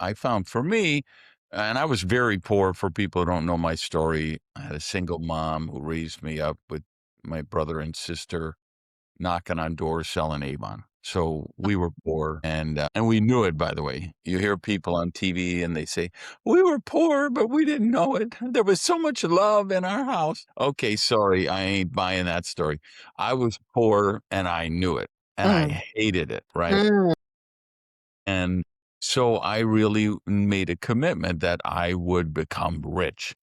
I found for me, and I was very poor for people who don't know my story. I had a single mom who raised me up with my brother and sister knocking on doors selling Avon. So we were poor and we knew it, by the way. You hear people on TV and they say, "We were poor, but we didn't know it. There was so much love in our house." Okay, sorry, I ain't buying that story. I was poor and I knew it and Mm. I hated it, right? Mm. And so I really made a commitment that I would become rich.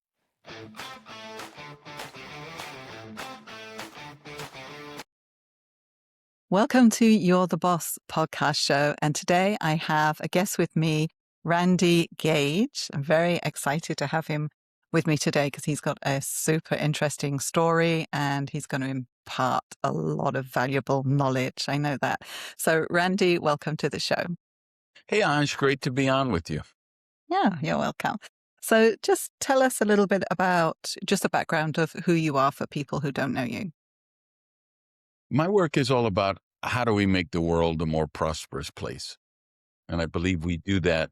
Welcome to You're the Boss podcast show. And today I have a guest with me, Randy Gage. I'm very excited to have him with me today because he's got a super interesting story and he's going to impart a lot of valuable knowledge. I know that. So, Randy, welcome to the show. Hey, Ange, great to be on with you. Yeah, you're welcome. So, just tell us a little bit about just the background of who you are for people who don't know you. My work is all about how do we make the world a more prosperous place? And I believe we do that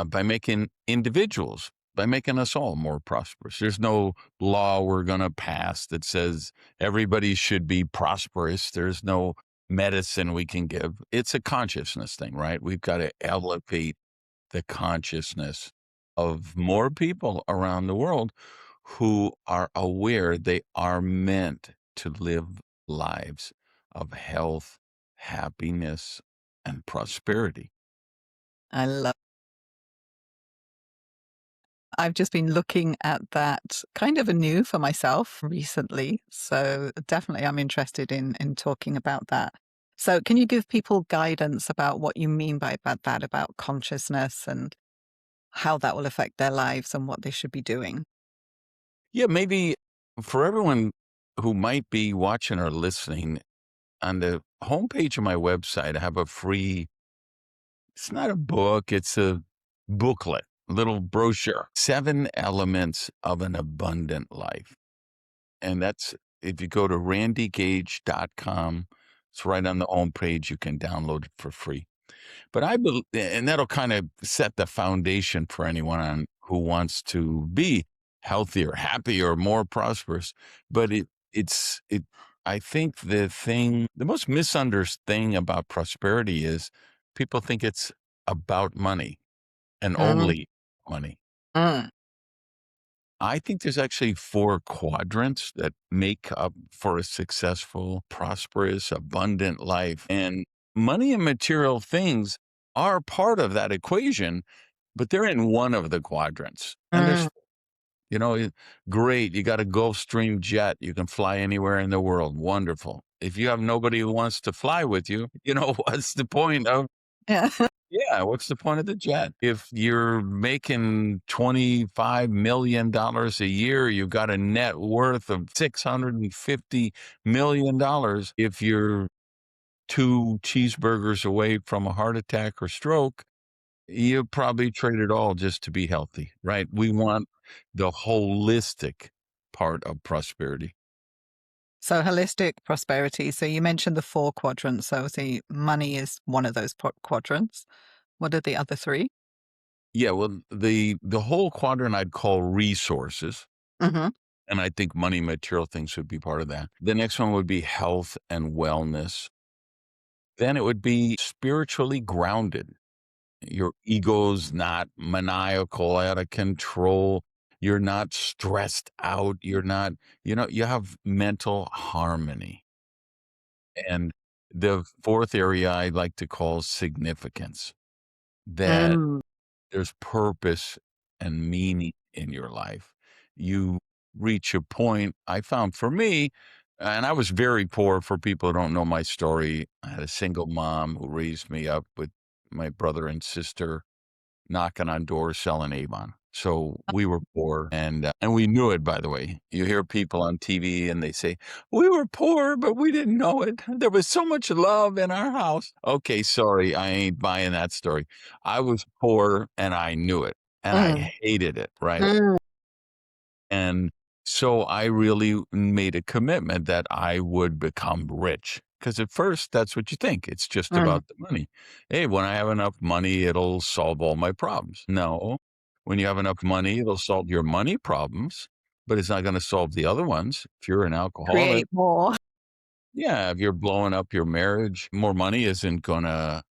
by making individuals, by making us all more prosperous. There's no law we're going to pass that says everybody should be prosperous. There's no medicine we can give. It's a consciousness thing, right? We've got to elevate the consciousness of more people around the world who are aware they are meant to live lives of health, happiness, and prosperity. I love I've just been looking at that kind of anew for myself recently. So definitely I'm interested in talking about that. So can you give people guidance about what you mean by that, about consciousness and how that will affect their lives and what they should be doing? Yeah, maybe for everyone who might be watching or listening, on the homepage of my website, I have a free, it's not a book, it's a booklet, little brochure, 7 elements of an abundant life. And that's, if you go to randygage.com, it's right on the homepage. You can download it for free. But I believe, and that'll kind of set the foundation for anyone who wants to be healthier, happier, more prosperous. But it. I think the most misunderstood thing about prosperity is people think it's about money and Mm, only money. mm, I think there's actually 4 quadrants that make up for a successful, prosperous, abundant life. And money and material things are part of that equation, but they're in one of the quadrants. And mm. there's, you know, great. You got a Gulfstream jet. You can fly anywhere in the world. Wonderful. If you have nobody who wants to fly with you, what's the point of Yeah. yeah, what's the point of the jet? If you're making $25 million a year, you've got a net worth of $650 million. If you're 2 cheeseburgers away from a heart attack or stroke, you probably trade it all just to be healthy, right? We want the holistic part of prosperity. So holistic prosperity. So you mentioned the 4 quadrants. So the money is one of those quadrants. What are the other three? Yeah, well, the whole quadrant I'd call resources. Mm-hmm. And I think money, material things would be part of that. The next one would be health and wellness. Then it would be spiritually grounded. Your ego's not maniacal, out of control. You're not stressed out. You're not, you have mental harmony. And the fourth area I like to call significance, that Mm. there's purpose and meaning in your life. You reach a point, I found for me, and I was very poor for people who don't know my story. I had a single mom who raised me up with my brother and sister knocking on doors selling Avon. So we were poor and we knew it, by the way. You hear people on TV and they say, "We were poor, but we didn't know it. There was so much love in our house." Okay, sorry, I ain't buying that story. I was poor and I knew it and Mm. I hated it, right? Mm. And so I really made a commitment that I would become rich. Because at first, that's what you think. It's just Mm. about the money. Hey, when I have enough money, it'll solve all my problems. No, when you have enough money, it'll solve your money problems, but it's not going to solve the other ones. If you're an Create alcoholic, more. yeah, if you're blowing up your marriage, more money isn't going to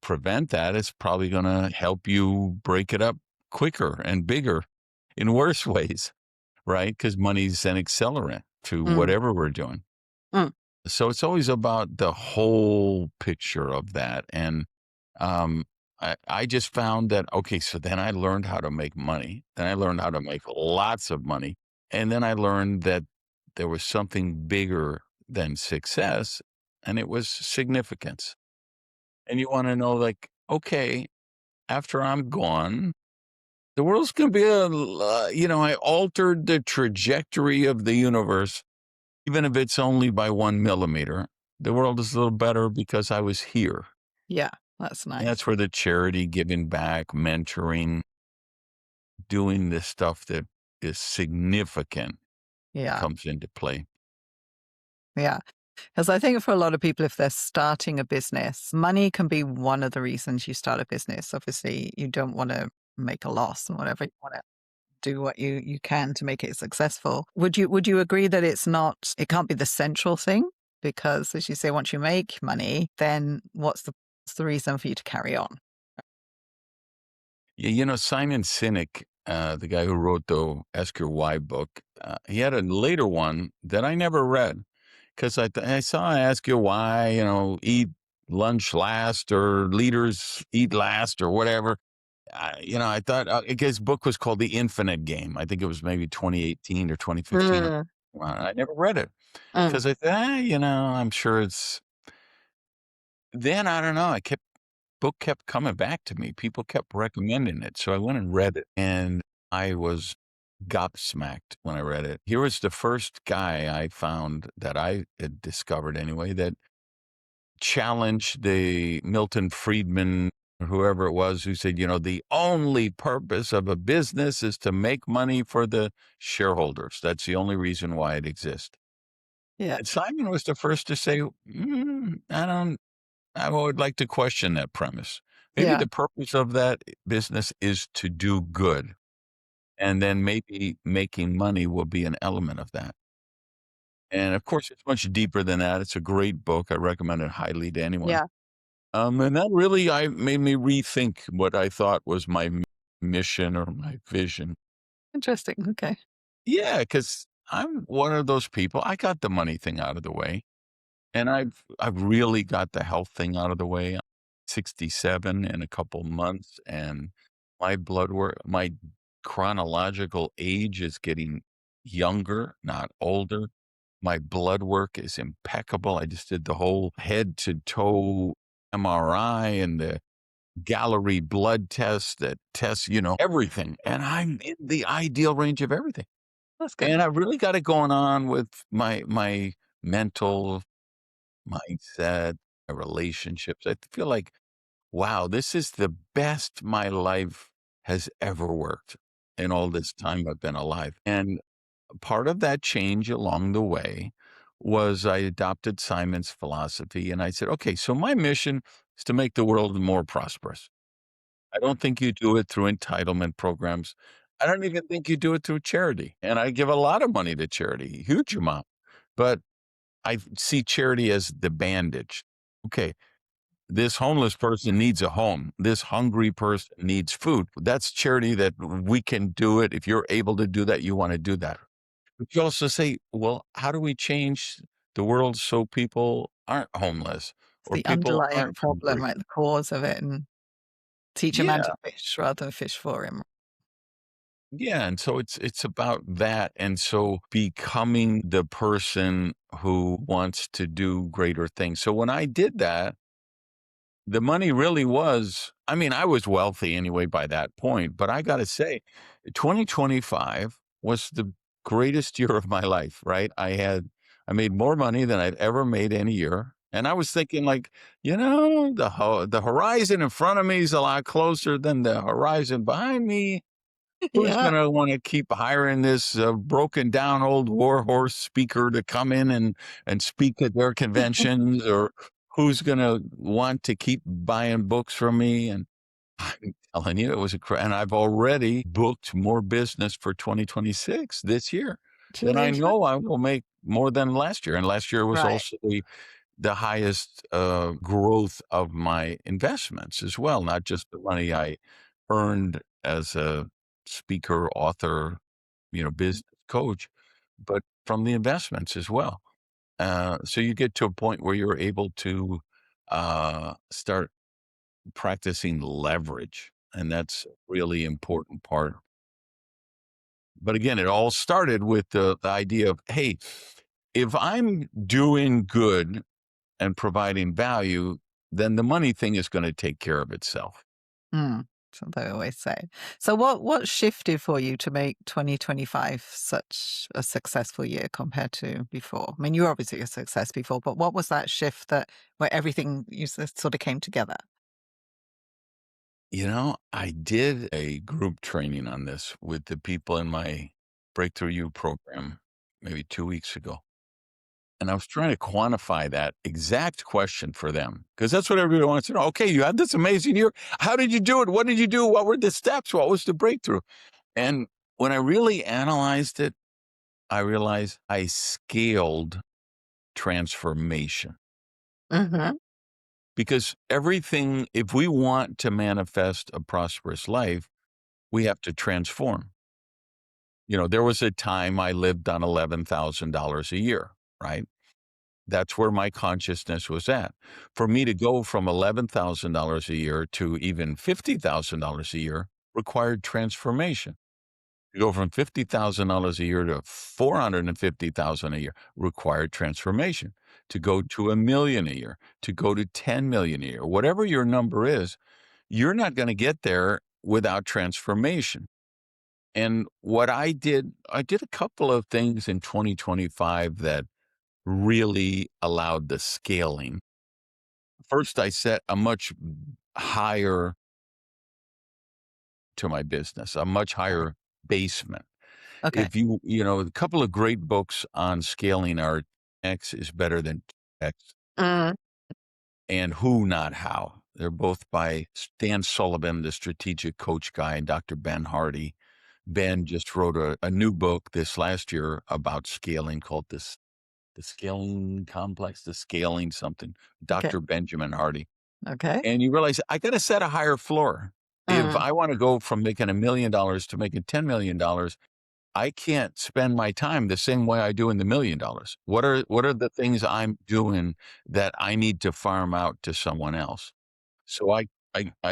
prevent that. It's probably going to help you break it up quicker and bigger in worse ways, right? Because money's an accelerant to Mm. whatever we're doing. Mm. So it's always about the whole picture of that. And um, I just found that, okay, so then I learned how to make money. Then I learned how to make lots of money. And then I learned that there was something bigger than success, and it was significance. And you want to know, like, okay, after I'm gone, the world's going to be I altered the trajectory of the universe, even if it's only by 1 millimeter. The world is a little better because I was here. Yeah, that's And nice. that's where the charity, giving back, mentoring, doing this stuff that is significant Yeah, comes into play. yeah. Because I think for a lot of people, if they're starting a business, money can be one of the reasons you start a business. Obviously, you don't want to make a loss and whatever. You want to do what you can to make it successful. Would you agree that it can't be the central thing? Because as you say, once you make money, then what's the reason for you to carry on? Yeah, Simon Sinek, the guy who wrote the Ask Your Why book, he had a later one that I never read because I saw Ask Your Why, eat lunch last or leaders eat last or whatever. I thought his book was called The Infinite Game. I think it was maybe 2018 or 2015. Mm. I never read it Mm. because I thought, I'm sure it's. Then I don't know. Book kept coming back to me. People kept recommending it, so I went and read it, and I was gobsmacked when I read it. Here was the first guy I found that I had discovered anyway that challenged the Milton Friedman or whoever it was who said, the only purpose of a business is to make money for the shareholders. That's the only reason why it exists. Yeah. And Simon was the first to say, I would like to question that premise. Maybe Yeah. the purpose of that business is to do good, and then maybe making money will be an element of that. And of course, it's much deeper than that. It's a great book. I recommend it highly to anyone. Yeah. And that really I made me rethink what I thought was my mission or my vision. Interesting. Okay. Yeah, because I'm one of those people. I got the money thing out of the way. And I've really got the health thing out of the way. I'm 67 in a couple months, and my chronological age is getting younger, not older. My blood work is impeccable. I just did the whole head to toe MRI and the gallery blood test that tests, everything. And I'm in the ideal range of everything. That's good. And I've really got it going on with my mental mindset, my relationships. I feel like, wow, this is the best my life has ever worked in all this time I've been alive. And part of that change along the way was I adopted Simon's philosophy and I said, okay, so my mission is to make the world more prosperous. I don't think you do it through entitlement programs. I don't even think you do it through charity. And I give a lot of money to charity, huge amount. But I see charity as the bandage. Okay, this homeless person needs a home. This hungry person needs food. That's charity that we can do it. If you're able to do that, you want to do that. But you also say, well, how do we change the world so people aren't homeless It's or the people underlying aren't problem, hungry? right? The cause of it, and teach a man Yeah. to fish rather than fish for him. Yeah, and so it's about that, and so becoming the person who wants to do greater things. So when I did that, the money really was, I mean, I was wealthy anyway by that point, but I gotta say, 2025 was the greatest year of my life, right? I made more money than I'd ever made in a year, and I was thinking like, the horizon in front of me is a lot closer than the horizon behind me. Who's Yeah. gonna wanna keep hiring this, broken down old warhorse speaker to come in and speak at their conventions, or who's gonna want to keep buying books from me? And I'm telling you, it was and I've already booked more business for 2026 this year than I Congratulations. know I will make more than last year, and last year was Right. also the highest, growth of my investments as well, not just the money I earned as a speaker, author, business coach, but from the investments as well. So you get to a point where you're able to, start practicing leverage, and that's a really important part. But again, it all started with the idea of, hey, if I'm doing good and providing value, then the money thing is going to take care of itself. Mm, so they always say. So what shifted for you to make 2025 such a successful year compared to before? I mean, you were obviously a success before, but what was that shift that where everything sort of came together? I did a group training on this with the people in my Breakthrough You program maybe 2 weeks ago. And I was trying to quantify that exact question for them because that's what everybody wants to know. Okay, you had this amazing year. How did you do it? What did you do? What were the steps? What was the breakthrough? And when I really analyzed it, I realized I scaled transformation Hmm. because everything, if we want to manifest a prosperous life, we have to transform. There was a time I lived on $11,000 a year, right? That's where my consciousness was at. For me to go from $11,000 a year to even $50,000 a year required transformation. To go from $50,000 a year to 450,000 a year required transformation. To go to 1 million a year, to go to 10 million a year, whatever your number is, you're not going to get there without transformation. And what I did a couple of things in 2025 that really allowed the scaling. First, I set a much higher to my business, a much Okay. higher basement. Okay. If a couple of great books on scaling are X is better than X Mm, and Who Not How. They're both by Dan Sullivan, the strategic coach guy, and Dr. Ben Hardy. Ben just wrote a new book this last year about scaling called the scaling complex, the scaling something, okay. Dr. Benjamin Hardy. Okay. And you realize I got to set a higher floor. If Mm, I want to go from making $1 million to making $10 million, I can't spend my time the same way I do in the $1 million. What are the things I'm doing that I need to farm out to someone else? So I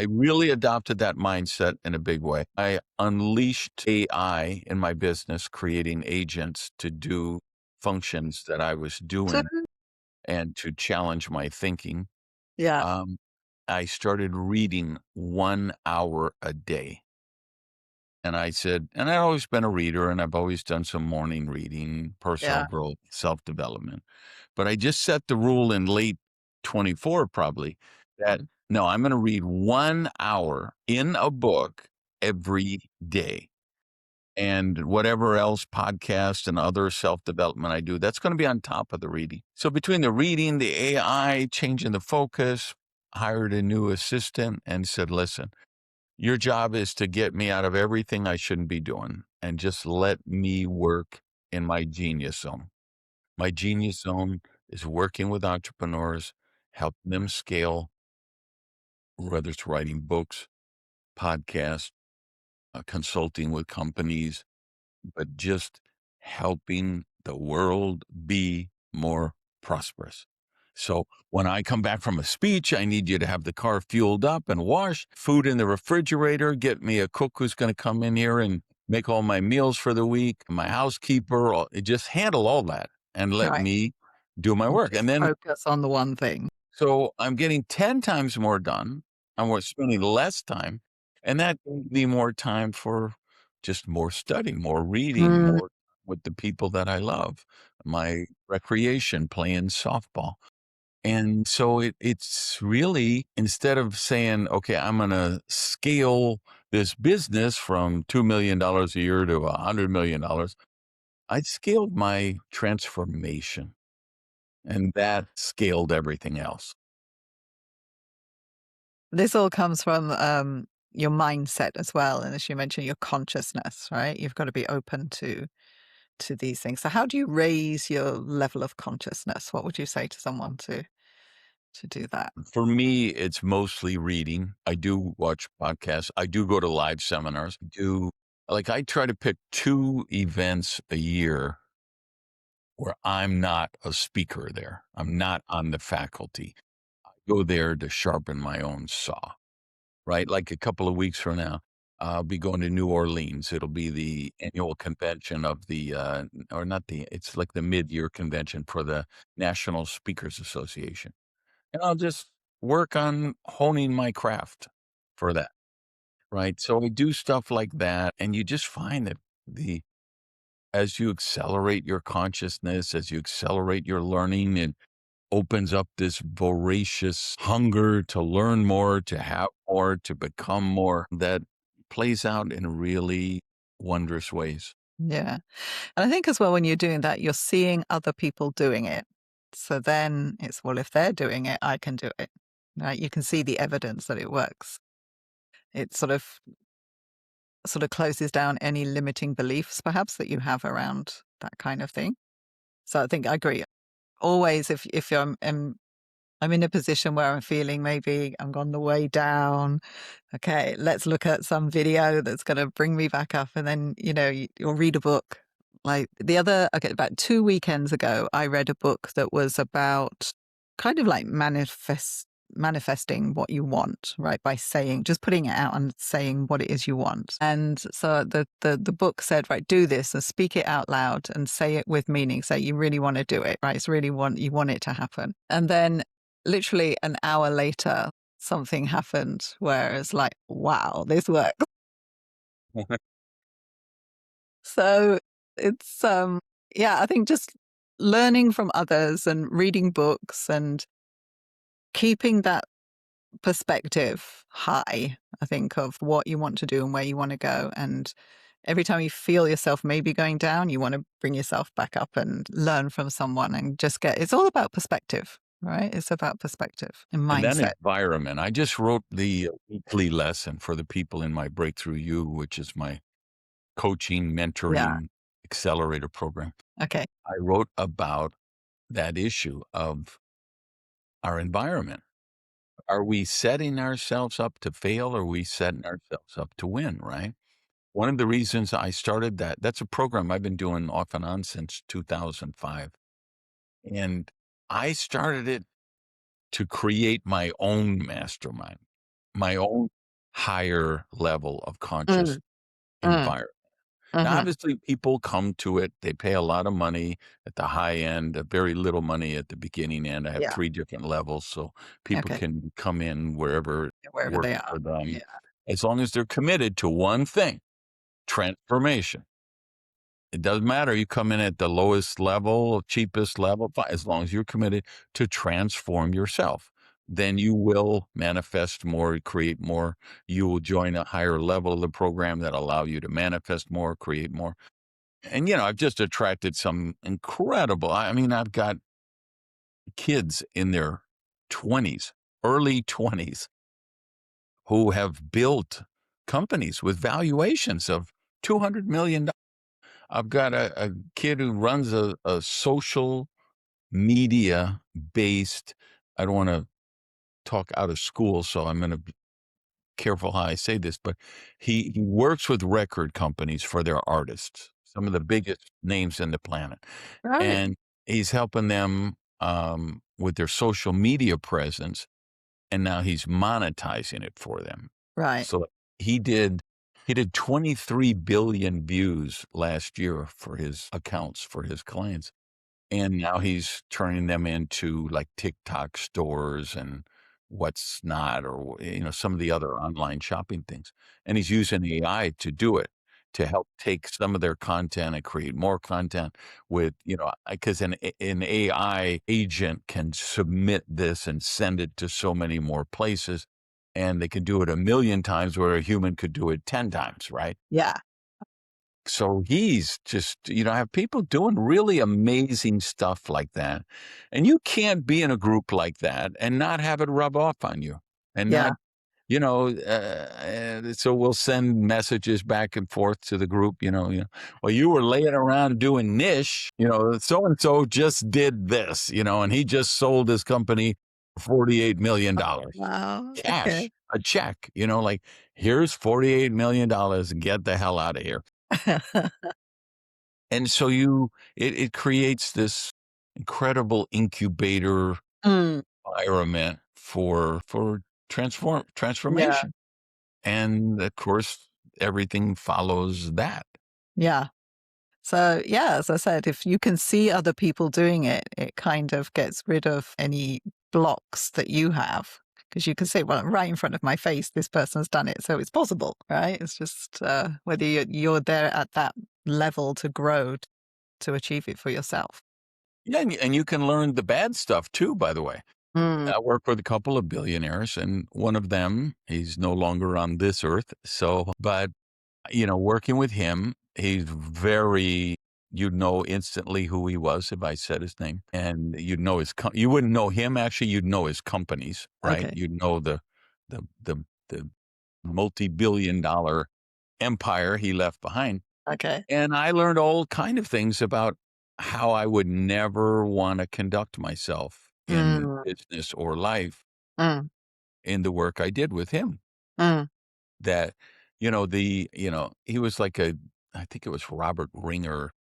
really adopted that mindset in a big way. I unleashed AI in my business, creating agents to do functions that I was so, doing and to challenge my thinking. yeah. Um, I started reading 1 hour a day. And I said, and I've always been a reader and I've always done some morning reading, personal Yeah. growth, self development. But I just set the rule in late 24 probably that no, I'm going to read 1 hour in a book every day. And whatever else podcast and other self development I do, that's going to be on top of the reading. So between the reading, the AI, changing the focus, hired a new assistant and said, listen, your job is to get me out of everything I shouldn't be doing and just let me work in my genius zone. My genius zone is working with entrepreneurs, helping them scale, whether it's writing books, podcasts, consulting with companies, but just helping the world be more prosperous. So when I come back from a speech, I need you to have the car fueled up and washed, food in the refrigerator, get me a cook who's going to come in here and make all my meals for the week, my housekeeper, just handle all that and let Right. me do my And work. just And then focus on the one thing. so I'm getting 10 times more done. I'm spending less time. And that gave me more time for just more studying, more reading, Mm, more with the people that I love, my recreation, playing softball. And so it's really instead of saying, okay, I'm going to scale this business from $2 million a year to $100 million. I scaled my transformation, and that scaled everything else. This all comes from your mindset as well, and as you mentioned, your consciousness, right? You've got to be open to these things. So, how do you raise your level of consciousness? What would you say to someone to do that? For me, it's mostly reading. I do watch podcasts. I do go to live seminars. I try to pick 2 events a year where I'm not a speaker there. I'm not on the faculty. I go there to sharpen my own saw, right? Like a couple of weeks from now, I'll be going to New Orleans. It'll be the annual convention of or not it's like the mid-year convention for the National Speakers Association. And I'll just work on honing my craft for that, right? So I do stuff like that, and you just find that the as you accelerate your consciousness, as you accelerate your learning, it opens up this voracious hunger to learn more, to have more, to become more that plays out in really wondrous ways. Yeah. And I think as well, when you're doing that, you're seeing other people doing it. So then it's, well, if they're doing it, I can do it. Right? You can see the evidence that it works. It sort of closes down any limiting beliefs, perhaps, that you have around that kind of thing. So I think I agree. Always, if I'm in a position where I'm feeling maybe I'm on the way down. Okay, let's look at some video that's going to bring me back up. And then, you'll read a book. About 2 weekends ago, I read a book that was about kind of like manifesting what you want, right? By just putting it out and saying what it is you want. And so the book said, right, do this and speak it out loud and say it with meaning. Say you really want to do it, right? You want it to happen. And then literally an hour later, something happened where it's like, wow, this works. So it's, yeah, I think just learning from others and reading books and keeping that perspective high, I think, of what you want to do and where you want to go. And every time you feel yourself maybe going down, you want to bring yourself back up and learn from someone and it's all about perspective, right? It's about perspective and And that mindset. environment, I just wrote the weekly lesson for the people in my Breakthrough You, which is my coaching, Yeah. mentoring, accelerator program. Okay. I wrote about that issue of our environment. Are we setting ourselves up to fail, or are we setting ourselves up to win, right? One of the reasons I started that's a program I've been doing off and on since 2005. And I started it to create my own mastermind, my own higher level of conscious Mm, mm, environment. Now, mhm. obviously, people come to it. They pay a lot of money at the high end, very little money at the beginning end. I have Yeah. 3 different levels, so people Okay. can come in wherever Wherever they works are. for them, Yeah. as long as they're committed to one thing: transformation. It doesn't matter. You come in at the lowest level, cheapest level, as long as you're committed to transform yourself. Then you will manifest more, create more. You will join a higher level of the program that allow you to manifest more, create more. And, I've just attracted some incredible, I mean, I've got kids in their 20s, early 20s, who have built companies with valuations of $200 million. I've got a kid who runs a social media based, I don't want to talk out of school, so I'm going to be careful how I say this, but he works with record companies for their artists, some of the biggest names in the planet. Right. And he's helping them with their social media presence, and now he's monetizing it for them. Right. So he did he did 23 billion views last year for his accounts for his clients. And now he's turning them into like TikTok stores and what's not, or, some of the other online shopping things. And he's using AI to do it, to help take some of their content and create more content with, because an AI agent can submit this and send it to so many more places. and they can do it a million times where a human could do it 10 times, right? Yeah. So he's just, have people doing really amazing stuff like that. And you can't be in a group like that and not have it rub off on you and Yeah. not, so we'll send messages back and forth to the group, well, you were laying around doing niche, so and so just did this, and he just sold his company for $48 million Wow. Okay. cash, a check, like here's $48 million, get the hell out of here. And so it creates this incredible incubator Mm, environment for yeah. transformation. And of course, everything follows that. Yeah. So, yeah, as I said, if you can see other people doing it, it kind of gets rid of any blocks that you have. Because you can say, well, right in front of my face, this person's done it. So it's possible, right? It's just whether you're there at that level to grow to achieve it for yourself. Yeah, and you can learn the bad stuff too, by the way. Mm, I work with a couple of billionaires, and one of them, he's no longer on this earth. So, but working with him, he's very, you'd know instantly who he was if I said his name, and you'd know you wouldn't know him actually, you'd know his companies, right? okay. You'd know the multi-billion-dollar empire he left behind. Okay. And I learned all kind of things about how I would never want to conduct myself in Mm, business or life mm, in the work I did with him. mm. That, he was like I think it was Robert Ringer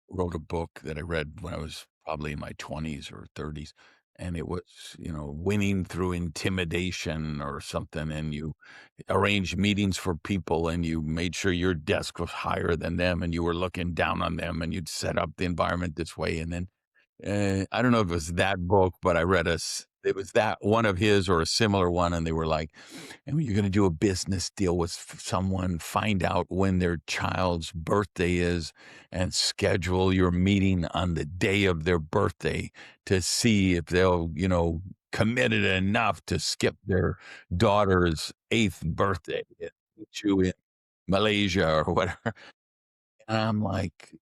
wrote a book that I read when I was probably in my 20s or 30s. And it was, winning through intimidation or something. And you arranged meetings for people and you made sure your desk was higher than them and you were looking down on them and you'd set up the environment this way. And then I don't know if it was that book, but I read it was that one of his or a similar one. And they were like, and when you're going to do a business deal with someone, find out when their child's birthday is and schedule your meeting on the day of their birthday to see if they'll, committed enough to skip their daughter's 8th birthday and meet you in Malaysia or whatever. And I'm like,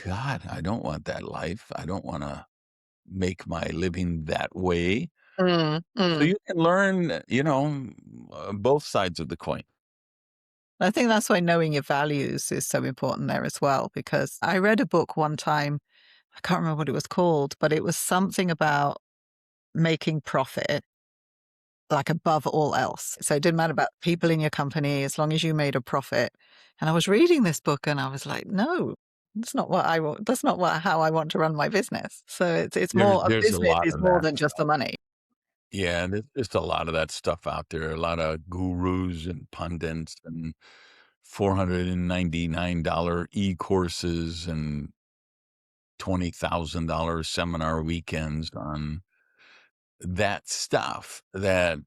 God, I don't want that life. I don't want to make my living that way. Mm, So mm. you can learn, both sides of the coin. I think that's why knowing your values is so important there as well, because I read a book one time, I can't remember what it was called, but it was something about making profit like above all else. So it didn't matter about people in your company as long as you made a profit. And I was reading this book and I was like, no, that's not what I want. That's not how I want to run my business. So it's more a There's a business lot is of more that than just stuff. the money. Yeah, and there's just a lot of that stuff out there. A lot of gurus and pundits and $499 e-courses and $20,000 seminar weekends on that stuff that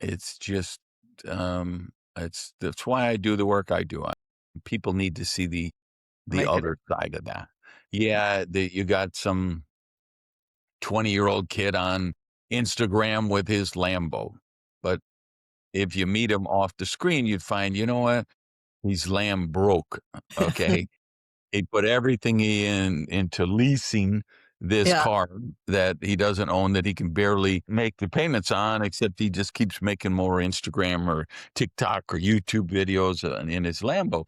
it's just, that's why I do the work I do. People need to see the Make it. other side of that. Yeah, you got some 20-year-old kid on Instagram with his Lambo, but if you meet him off the screen, you'd find, you know what? He's lamb broke. Okay. He put everything into leasing this Yeah. car that he doesn't own, that he can barely make the payments on, except he just keeps making more Instagram or TikTok or YouTube videos in his Lambo.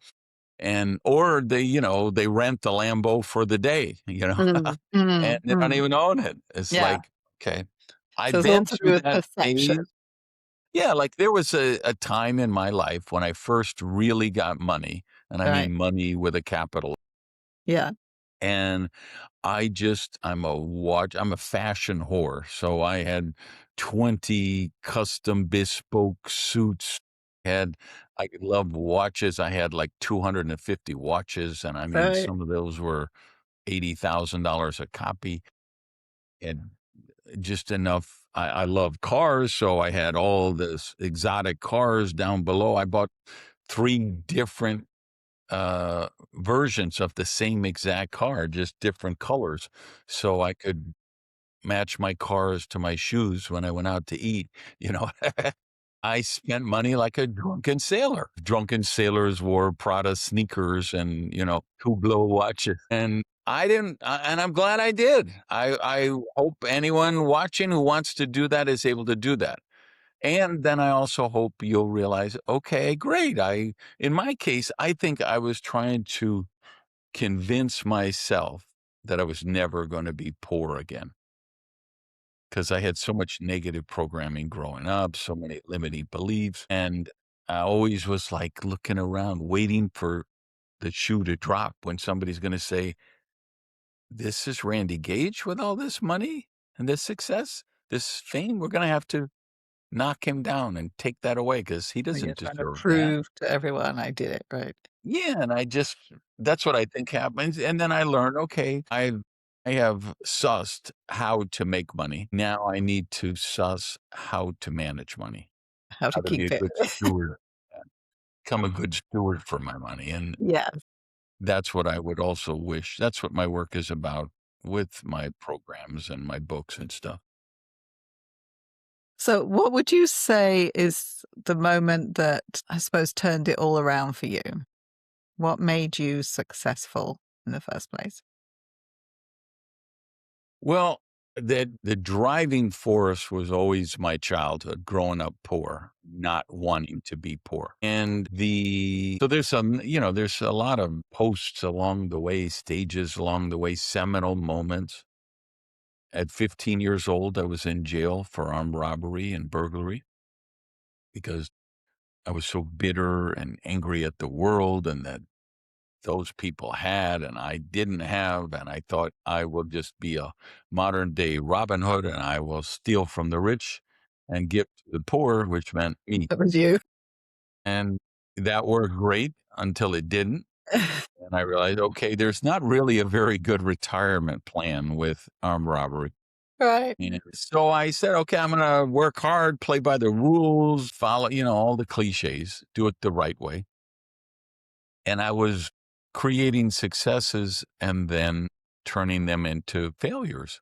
And, or they rent the Lambo for the day, Mm, and mm, they don't mm. even own it. It's Yeah. like, okay, So I've it's all been to do through with that perception. phase. Yeah, like there was a time in my life when I first really got money, and I Right. mean money with a capital. Yeah. And I'm a fashion whore. So I had 20 custom bespoke suits. I love watches. I had like 250 watches. And I mean, Right. some of those were $80,000 a copy. And just enough. I love cars. So I had all this exotic cars down below. I bought 3 different versions of the same exact car, just different colors, so I could match my cars to my shoes when I went out to eat, you know? I spent money like a drunken sailor. Drunken sailors wore Prada sneakers and, Hublot watches. And I didn't, and I'm glad I did. I hope anyone watching who wants to do that is able to do that. And then I also hope you'll realize, okay, great. In my case, I think I was trying to convince myself that I was never going to be poor again because I had so much negative programming growing up, so many limiting beliefs. And I always was like looking around, waiting for the shoe to drop when somebody's going to say, this is Randy Gage with all this money and this success, this fame. We're going to have to knock him down and take that away because he When you're doesn't trying to deserve that. prove to everyone I did it right. Yeah, and that's what I think happens, and then I learned, okay, I have sussed how to make money. Now I need to suss how to manage money, How how to to be keep a it. good steward, become a good steward for my money, and Yes. that's what I would also wish that's what my work is about with my programs and my books and stuff. So what would you say is the moment that, I suppose, turned it all around for you? What made you successful in the first place? Well, the driving force was always my childhood, growing up poor, not wanting to be poor. And so there's there's a lot of posts along the way, stages along the way, seminal moments. At 15 years old, I was in jail for armed robbery and burglary because I was so bitter and angry at the world and that those people had and I didn't have. And I thought I will just be a modern day Robin Hood and I will steal from the rich and give to the poor, which meant me. That was you. And that worked great until it didn't. And I realized, okay, there's not really a very good retirement plan with armed robbery. Right. And so I said, okay, I'm going to work hard, play by the rules, follow, all the cliches, do it the right way. And I was creating successes and then turning them into failures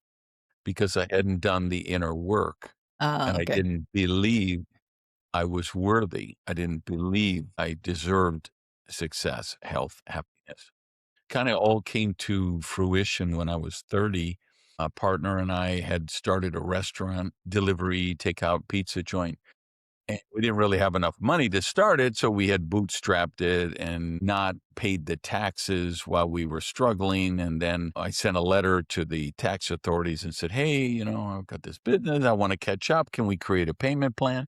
because I hadn't done the inner work and Ah, I okay. didn't believe I was worthy. I didn't believe I deserved success, health, happiness. Kind of all came to fruition when I was 30. A partner and I had started a restaurant, delivery, takeout pizza joint. And we didn't really have enough money to start it, so we had bootstrapped it and not paid the taxes while we were struggling. And then I sent a letter to the tax authorities and said, hey, I've got this business. I want to catch up. Can we create a payment plan?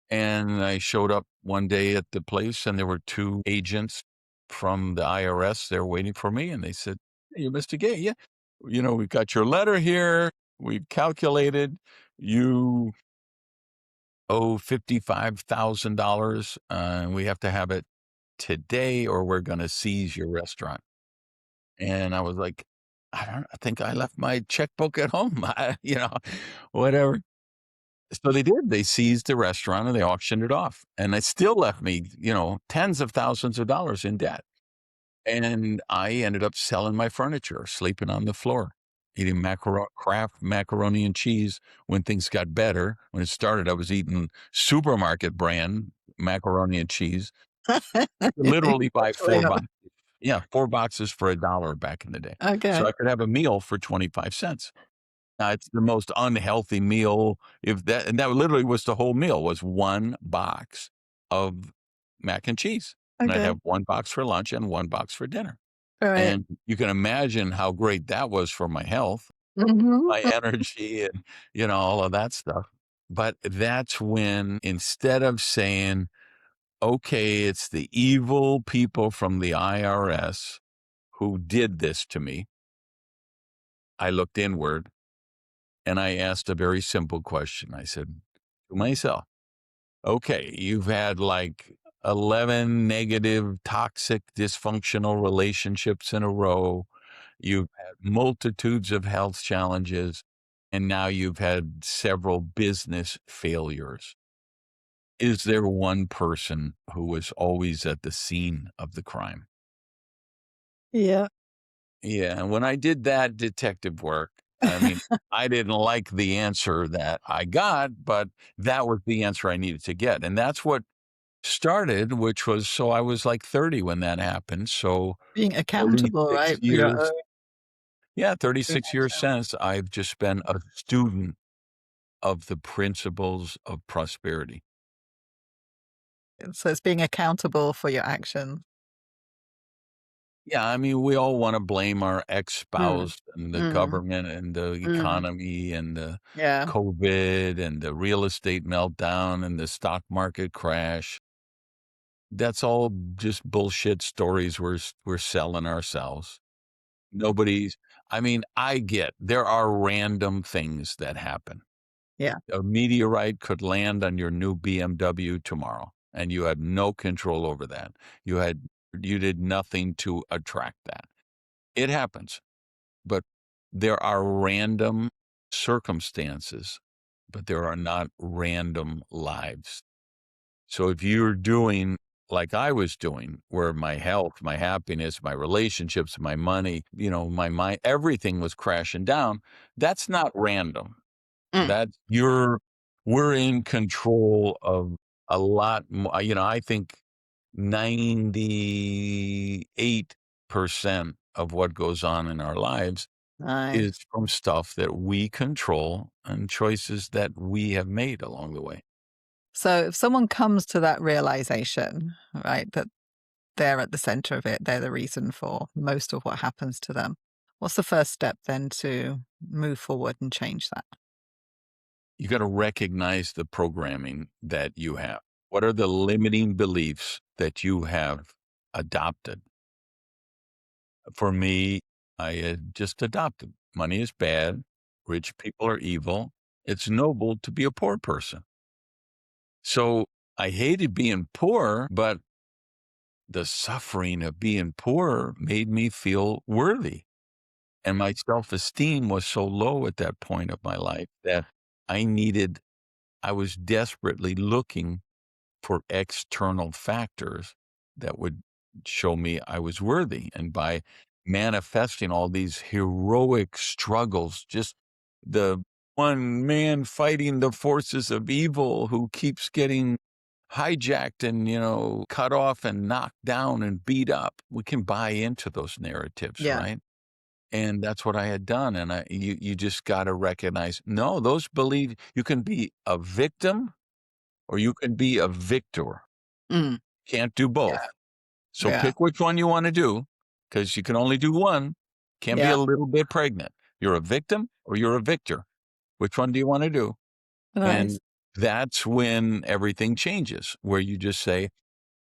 And I showed up one day at the place and there were two agents from the IRS there waiting for me. And they said, hey, you Mr. Gay. Yeah. We've got your letter here. We've calculated you owe $55,000 and we have to have it today or we're going to seize your restaurant. And I was like, I think I left my checkbook at home, whatever. So they did. They seized the restaurant and they auctioned it off. And it still left me, tens of thousands of dollars in debt. And I ended up selling my furniture, sleeping on the floor, eating Kraft macaroni and cheese when things got better. When it started, I was eating supermarket brand macaroni and cheese. I could literally buy That's way four up. boxes. Yeah, four boxes for $1 back in the day. So Okay. I could have a meal for 25 cents. Now, it's the most unhealthy meal and that literally was the whole meal was one box of mac and cheese. And I'd Okay. have one box for lunch and one box for dinner. Right. And you can imagine how great that was for my health, Mhm. my energy, and, all of that stuff. But that's when instead of saying, okay, it's the evil people from the IRS who did this to me, I looked inward and I asked a very simple question. I said to myself, okay, you've had like 11 negative, toxic, dysfunctional relationships in a row. You've had multitudes of health challenges, and now you've had several business failures. Is there one person who was always at the scene of the crime? Yeah. Yeah. And when I did that detective work, I mean, I didn't like the answer that I got, but that was the answer I needed to get. And that's what started, which was so I was like 30 when that happened. So Being accountable, 36 right, for your years, yeah, own 36 years actions. since I've just been a student of the principles of prosperity. So it's being accountable for your actions. Yeah, I mean, we all want to blame our Mm, ex-spouse and the mm, government and the mm. economy and the Yeah, COVID and the real estate meltdown and the stock market crash. That's all just bullshit stories we're selling ourselves. Nobody's I mean, I get there are random things that happen. yeah, A meteorite could land on your new BMW tomorrow, and you had no control over that. You did nothing to attract that. It happens, but there are random circumstances, but there are not random lives. So if you're doing like I was doing, where my health, my happiness, my relationships, my money, my mind, everything was crashing down, that's not random. mm, That's we're in control of a lot more. I think 98% of what goes on in our lives is nice. from stuff that we control and choices that we have made along the way. So if someone comes to that realization, right, that they're at the center of it, they're the reason for most of what happens to them, what's the first step then to move forward and change that? You got to recognize the programming that you have. What are the limiting beliefs that you have adopted? For me, I had just adopted money is bad, rich people are evil. It's noble to be a poor person. So I hated being poor, but the suffering of being poor made me feel worthy. And my self esteem was so low at that point of my life that I needed, I was desperately looking for external factors that would show me I was worthy. And by manifesting all these heroic struggles, just the one man fighting the forces of evil who keeps getting hijacked and, cut off and knocked down and beat up. We can buy into those narratives, Yeah. right? And that's what I had done. And you just got to recognize, no, those believe you can be a victim or you can be a victor. Mm, Can't do yeah. both. So Yeah. pick which one you want to do because you can only do one. Can't be Yeah. a little bit pregnant. You're a victim or you're a victor. Which one do you want to do? Nice. And that's when everything changes, where you just say,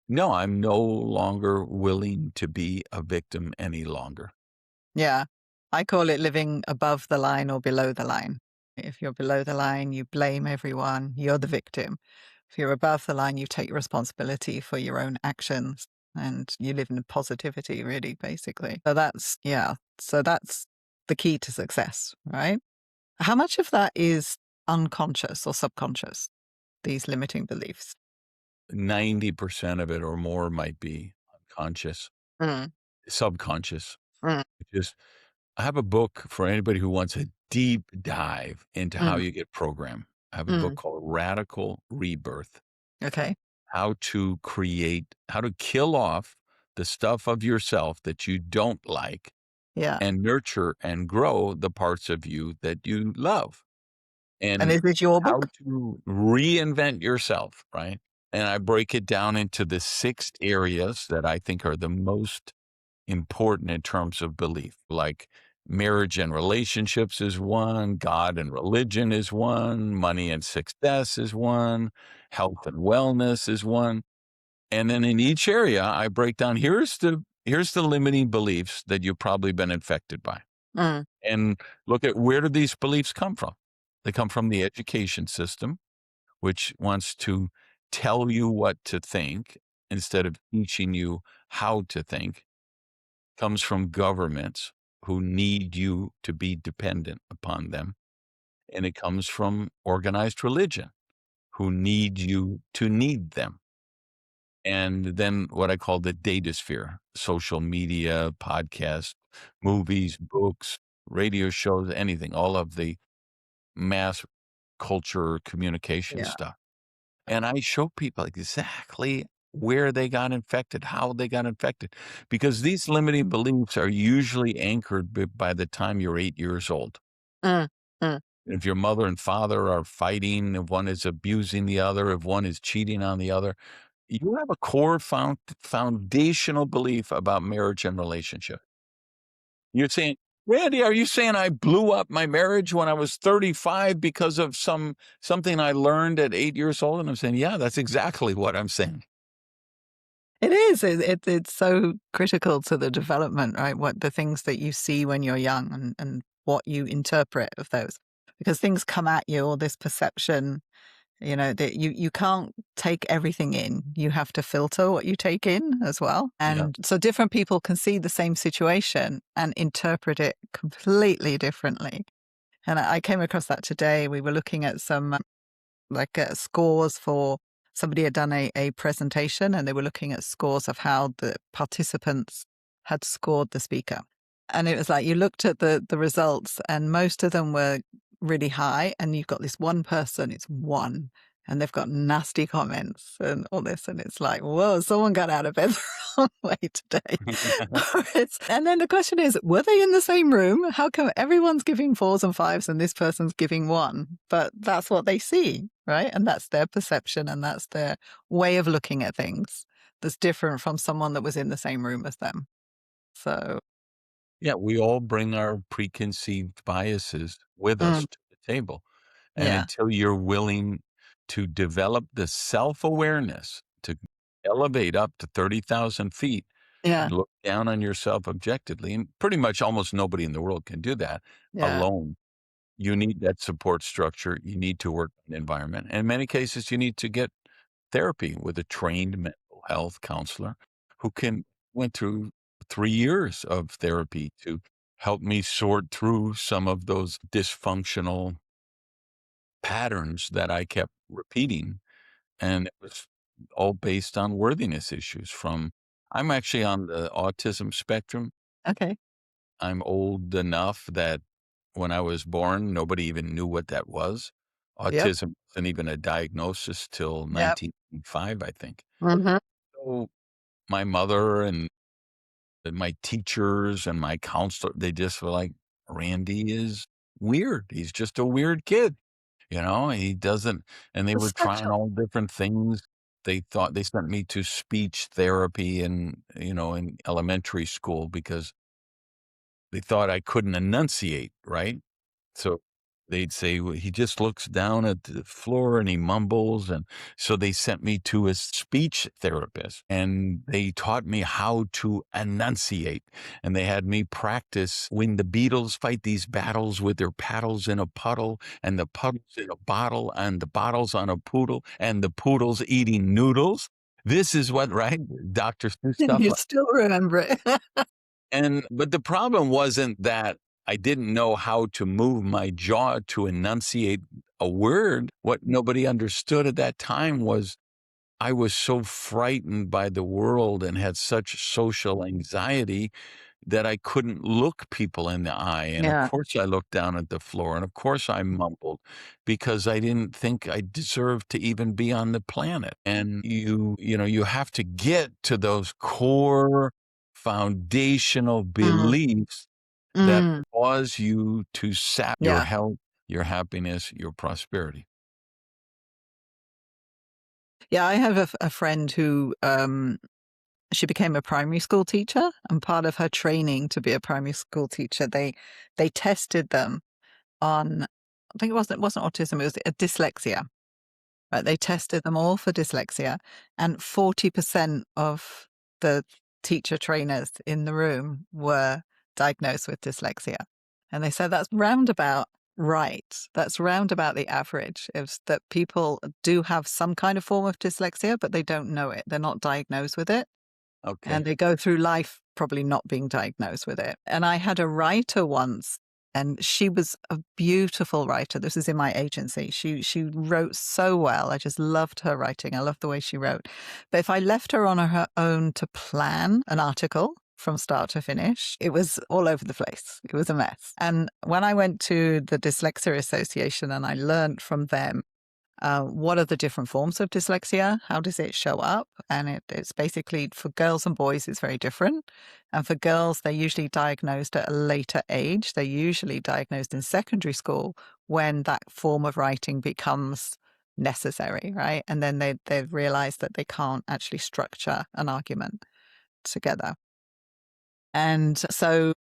no, I'm no longer willing to be a victim any longer. Yeah. I call it living above the line or below the line. If you're below the line, you blame everyone, you're the victim. If you're above the line, you take responsibility for your own actions and you live in positivity, really, basically. So that's, yeah. So that's the key to success, right? How much of that is unconscious or subconscious, these limiting beliefs? 90% of it or more might be unconscious, Mm, subconscious. mm, Just I have a book for anybody who wants a deep dive into how mm, you get programmed. I have a book mm. called Radical Rebirth. Okay. How to kill off the stuff of yourself that you don't like Yeah. and nurture and grow the parts of you that you love. And And is this your how book? to reinvent yourself, right? And I break it down into the 6 areas that I think are the most important in terms of belief, like marriage and relationships is one, God and religion is one, money and success is one, health and wellness is one. And then in each area, I break down here's the limiting beliefs that you've probably been infected by. Mm, And look at where do these beliefs come from? They come from the education system, which wants to tell you what to think instead of teaching you how to think. Comes from governments who need you to be dependent upon them. And it comes from organized religion who need you to need them. And then what I call the data sphere, social media, podcasts, movies, books. radio shows, anything, all of the mass culture communication Yeah. stuff. And I show people exactly where they got infected, how they got infected, because these limiting beliefs are usually anchored by the time you're 8 years old. Mm, mm. If your mother and father are fighting, if one is abusing the other, if one is cheating on the other, you have a core foundational belief about marriage and relationship. You're saying, Randy, are you saying I blew up my marriage when I was 35 because of something I learned at 8 years old? And I'm saying, yeah, that's exactly what I'm saying. It is. It's so critical to the development, right? What the things that you see when you're young and what you interpret of those. Because things come at you, or this perception, that you can't take everything in. You have to filter what you take in as well. Yeah. And so different people can see the same situation and interpret it completely differently. And I came across that today. We were looking at some scores for somebody had done a presentation, and they were looking at scores of how the participants had scored the speaker. And it was like you looked at the results, and most of them were really high. And you've got this one person, it's one, and they've got nasty comments and all this. And it's like, whoa, someone got out of bed the wrong way today. And then the question is, were they in the same room? How come everyone's giving 4s and 5s and this person's giving 1? But that's what they see, right? And that's their perception, and that's their way of looking at things that's different from someone that was in the same room as them. So, Yeah, we all bring our preconceived biases with us mm, to the table. And yeah, until you're willing to develop the self-awareness to elevate up to 30,000 feet yeah, and look down on yourself objectively, and pretty much almost nobody in the world can do that yeah, alone. You need that support structure. You need to work on the environment. And in many cases, you need to get therapy with a trained mental health counselor who can went through 3 years of therapy to help me sort through some of those dysfunctional patterns that I kept repeating. And it was all based on worthiness issues from I'm actually on the autism spectrum. okay, I'm old enough that when I was born, nobody even knew what that was. yep, Autism wasn't even a diagnosis till yep, 1985, I think. hmm, So my mother and my teachers and my counselor, they just were like, Randy is weird. He's just a weird kid. He doesn't, and they it's were trying special. all different things. They thought they sent me to speech therapy in elementary school because they thought I couldn't enunciate, right? So they'd say, "Well, he just looks down at the floor and he mumbles." And so they sent me to a speech therapist and they taught me how to enunciate. And they had me practice when the Beatles fight these battles with their paddles in a puddle and the puddles in a bottle and the bottles on a poodle and the poodle's eating noodles. This is what, right? Dr. Seuss stuff. You still remember it. But the problem wasn't that I didn't know how to move my jaw to enunciate a word. What nobody understood at that time was I was so frightened by the world and had such social anxiety that I couldn't look people in the eye. And of Yeah. course, I looked down at the floor. And of course, I mumbled because I didn't think I deserved to even be on the planet. And you have to get to those core foundational Mm, beliefs that mm, cause you to sap your yeah. health, your happiness, your prosperity. Yeah, I have a friend who she became a primary school teacher, and part of her training to be a primary school teacher, they tested them on, I think it wasn't autism, it was a dyslexia. Right, they tested them all for dyslexia, and 40% of the teacher trainers in the room were diagnosed with dyslexia. And they said that's roundabout right. That's roundabout the average is that people do have some kind of form of dyslexia, but they don't know it. They're not diagnosed with it. And Okay. they go through life probably not being diagnosed with it. And I had a writer once, and she was a beautiful writer. This is in my agency. She wrote so well. I just loved her writing. I loved the way she wrote. But if I left her on her own to plan an article, from start to finish. It was all over the place. It was a mess. And when I went to the Dyslexia Association and I learned from them what are the different forms of dyslexia? How does it show up? And it's basically for girls and boys, it's very different. And for girls, they're usually diagnosed at a later age. They're usually diagnosed in secondary school when that form of writing becomes necessary, right? And then they realize that they can't actually structure an argument together. And so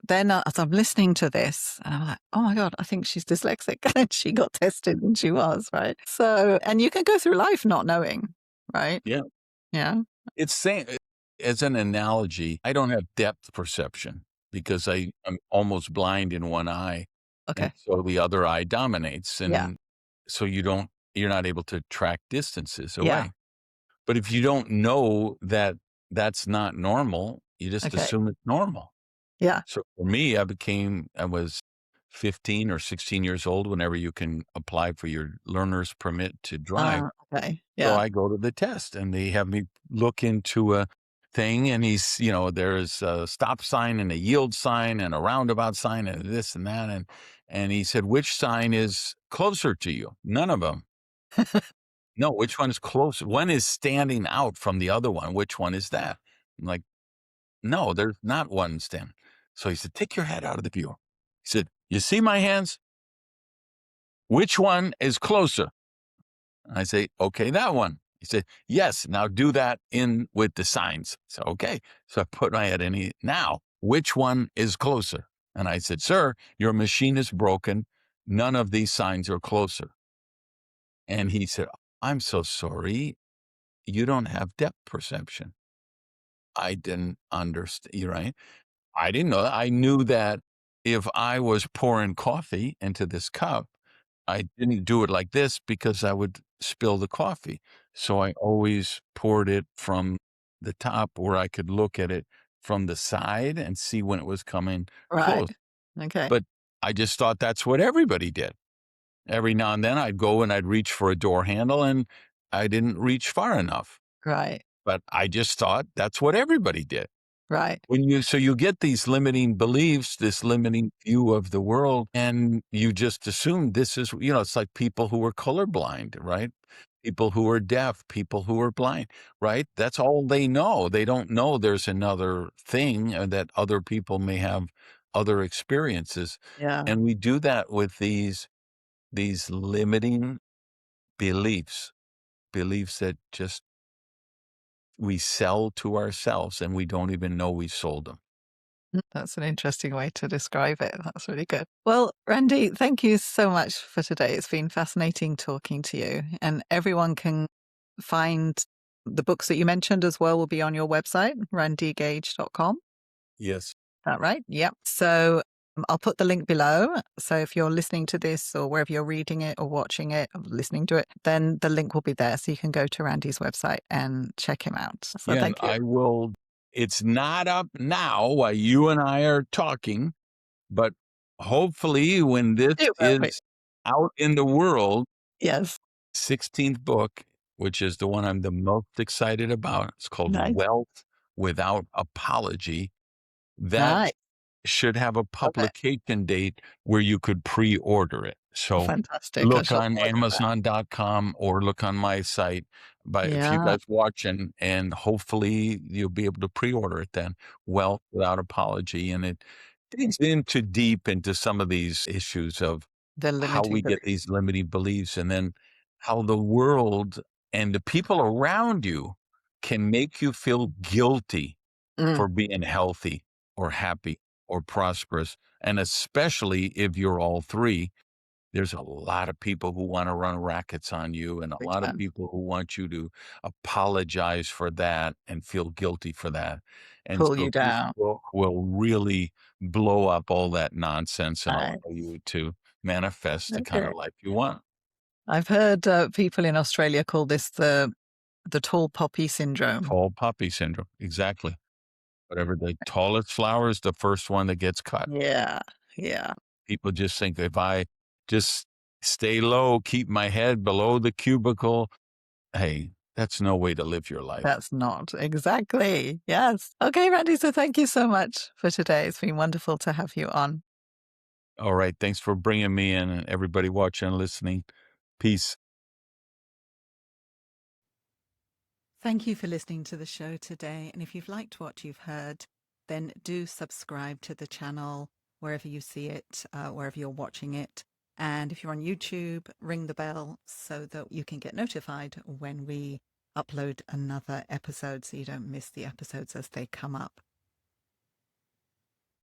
then as I'm listening to this, and I'm like, oh my God, I think she's dyslexic. And she got tested and she was, right? So, and you can go through life not knowing, right? Yeah. Yeah. It's same as an analogy. I don't have depth perception because I'm almost blind in one eye. And Okay. so the other eye dominates. Yeah. And so you're not able to track distances Yeah. away. But if you don't know that that's not normal, you just Okay. assume it's normal. Yeah. So for me, I was 15 or 16 years old whenever you can apply for your learner's permit to drive. Okay. So Yeah. I go to the test and they have me look into a thing and there's a stop sign and a yield sign and a roundabout sign and this and that. And he said, which sign is closer to you? None of them. No, which one is closer? One is standing out from the other one. Which one is that? I'm like, no, there's not one standing. So he said, take your head out of the view. He said, you see my hands? Which one is closer? I say, okay, that one. He said, yes, now do that in with the signs. So, okay. So I put my head in. Now, which one is closer? And I said, sir, your machine is broken. None of these signs are closer. And he said, I'm so sorry. You don't have depth perception. I didn't understand, right? I didn't know that. I knew that if I was pouring coffee into this cup, I didn't do it like this because I would spill the coffee. So I always poured it from the top where I could look at it from the side and see when it was coming Right. close. Okay. But I just thought that's what everybody did. Every now and then I'd go and I'd reach for a door handle and I didn't reach far enough. Right. But I just thought that's what everybody did. Right. So you get these limiting beliefs, this limiting view of the world, and you just assume this is, it's like people who are colorblind, right? People who are deaf, people who are blind, right? That's all they know. They don't know there's another thing and that other people may have other experiences. Yeah. And we do that with these limiting beliefs, beliefs that just we sell to ourselves and we don't even know we sold them. That's an interesting way to describe it. That's really good. Well, Randy, thank you so much for today. It's been fascinating talking to you. And everyone can find the books that you mentioned as well will be on your website, randygage.com. Yes. Is that right? Yep. So I'll put the link below. So if you're listening to this or wherever you're reading it or watching it or listening to it, then the link will be there. So you can go to Randy's website and check him out. So Yeah, and thank you. I will it's not up now while you and I are talking, but hopefully when this It will be. is out in the world, Yes. 16th book, which is the one I'm the most excited about. It's called Nice. Wealth Without Apology. That Nice. should have a Okay. publication date where you could pre-order it. Oh, So fantastic. I look shall on order that. Amazon.com or look on my site. But if you Yeah. guys watching, and hopefully you'll be able to pre-order it then. Wealth Without Apology. And it digs into deep into some of these issues of The how limiting we get belief. these limiting beliefs and then how the world and the people around you can make you feel guilty Mm, for being healthy or happy or prosperous. And especially if you're all three, there's a lot of people who want to run rackets on you and a big lot of time. people who want you to apologize for that and feel guilty for that. And Pull so you this down. book will really blow up all that nonsense and allow Nice. you to manifest the kind Okay. of life you want. I've heard people in Australia call this the tall poppy syndrome. Tall poppy syndrome. Exactly. Whatever the tallest flower is the first one that gets cut. Yeah. Yeah. People just think if I just stay low, keep my head below the cubicle, hey, That's no way to live your life. That's not exactly. Yes. Okay, Randy. So thank you so much for today. It's been wonderful to have you on. All right. Thanks for bringing me in and everybody watching and listening. Peace. Thank you for listening to the show today. And if you've liked what you've heard, then do subscribe to the channel wherever you see it, wherever you're watching it. And if you're on YouTube, ring the bell so that you can get notified when we upload another episode so you don't miss the episodes as they come up.